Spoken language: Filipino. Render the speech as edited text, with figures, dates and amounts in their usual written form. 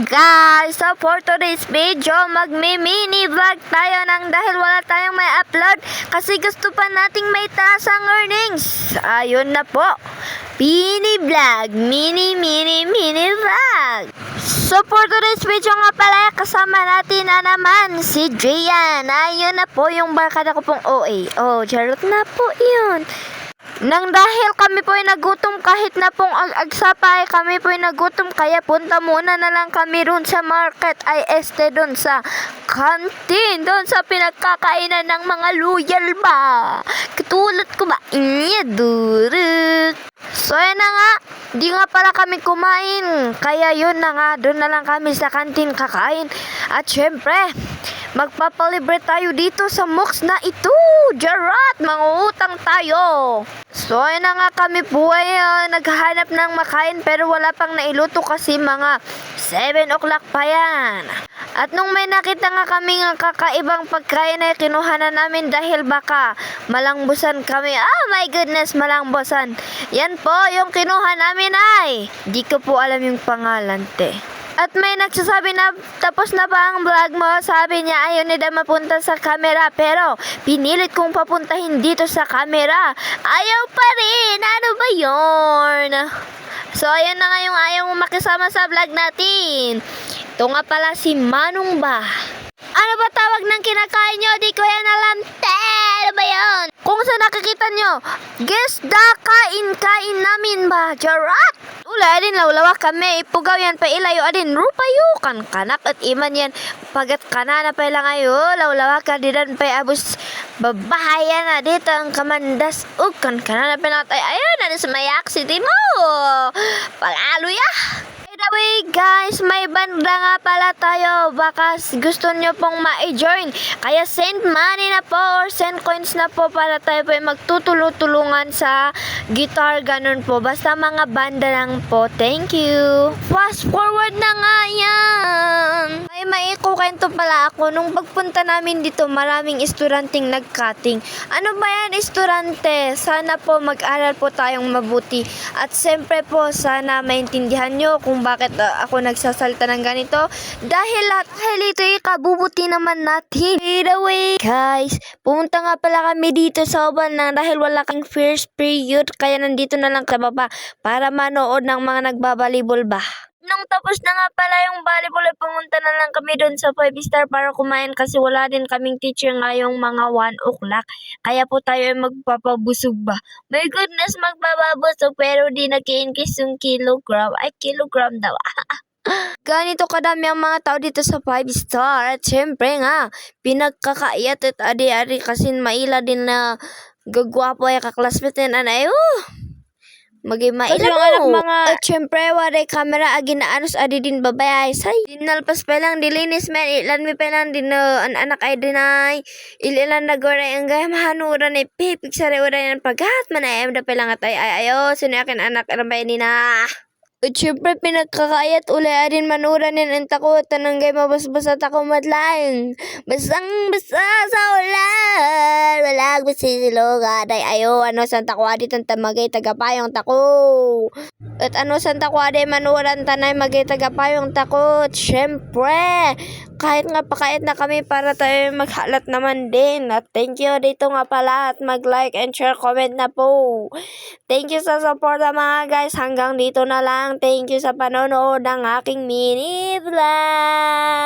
guys, so for today's video, magmi-mini vlog tayo dahil wala tayong may upload kasi gusto pa nating may taas ang earnings. Ayun na po, mini vlog, mini vlog. So for today's video nga pala, kasama natin na naman si Gian. Ayun na po yung barkada ko pong OA. Oh, charot na po yun. Nang dahil kami po ay nagutom kahit na pong agsapa ay kami po ay nagutom, kaya punta muna na lang kami ron sa market ay doon sa canteen, doon sa pinagkakainan ng mga loyal ba. Katulad ko ba? Durut. So yan na nga, di nga pala kami kumain, kaya yun na nga, doon na lang kami sa canteen kakain. At syempre, magpapalibre tayo dito sa MOOCs na ito. Jarat, mangutang tayo. So, ayun na nga, kami po ay naghahanap ng makain pero wala pang nailuto kasi mga 7 o'clock pa yan. At nung may nakita nga kami ng kakaibang pagkain ay kinuha na namin dahil baka malangbusan kami. Oh my goodness, malangbusan. Yan po, yung kinuha namin ay, di ko po alam yung pangalan, te. At may nagsasabi na tapos na ba ang vlog mo? Sabi niya ayaw nila mapunta sa camera pero pinilit kong papuntahin dito sa camera. Ayaw pa rin. Ano ba yun? So ayun na nga yung ayaw mo makisama sa vlog natin. Ito nga pala si Manong ba? Ano ba tawag ng kinakain nyo? Di ko yan alam. Ano ba yun? Kung sa nakikita nyo, guess the kain namin ba? Jarat! Ula adin lawlawa kami. Ipugaw yan pa ilayo adin. Rupayo kan kanak at iman yan. Pagat kanana pa ilang ayo. Lawlawa ka didan pa abus babahaya na dito ang kamandas. Kan kanana pa natay. Ayun na sa mayak city mo. Pagalo ya. By the way guys, may banda nga pala tayo. Baka gusto nyo pong ma-join. Kaya send money na po or send coins na po para tayo po magtutulungan sa guitar. Ganun po. Basta mga banda lang po. Thank you. Fast forward na nga yan. May maikukwento pala ako. Nung pagpunta namin dito, maraming estudyanteng nag-cutting. Ano ba yan estudyante? Sana po mag-aral po tayong mabuti. At siyempre po, sana maintindihan nyo kung bakit ako nagsasalita ng ganito. Dahil ito ikabubuti naman natin. By the way, guys, pumunta nga pala kami dito sa uban dahil wala kang first period. Kaya nandito na lang sa baba para manood ng mga nagbabalibol ba. Nung tapos na nga pala yung volleyball ay pumunta na lang kami doon sa 5-star para kumain kasi wala din kaming teacher ngayong mga 1 o'clock. Kaya po tayo ay magpapabusog ba. My goodness, magpapabusog pero di nag-increase yung kilogram. Ay, kilogram daw. Ganito kadami ang mga tao dito sa 5-star. At syempre nga, pinagkakaiyat at adi-adi kasi maila din na gagwapo ay kaklasmate na anay. Magimailan mo. At syempre, waray camera, aginaanos adi din babayay. Say, dinalpas pa lang, dilinis man, ilan mi pa lang din an anak ay dinay. Ilan nagwaray ang gaya mahanuran ay pipig sa reuray ng paghat. Manayam na pa lang at ay ayo, sino akin anak arambay ni na. At syempre, pinagkakayat uli rin manuran yan ang takot. Tanang gay mabasbasa ako madlaing. Basang-basa sa ulan. Walang basisilog. Aday ayo, ano santa kwadi tan tamagay tagapayong tako. At ano santa kwadi manuran tanay magay tagapayong tako. At syempre, kahit nga pakait na kami para tayo maghalat naman din. At thank you dito nga pala at mag-like and share, comment na po. Thank you sa support mga guys. Hanggang dito na lang. Thank you sa panonood ng aking mini vlog.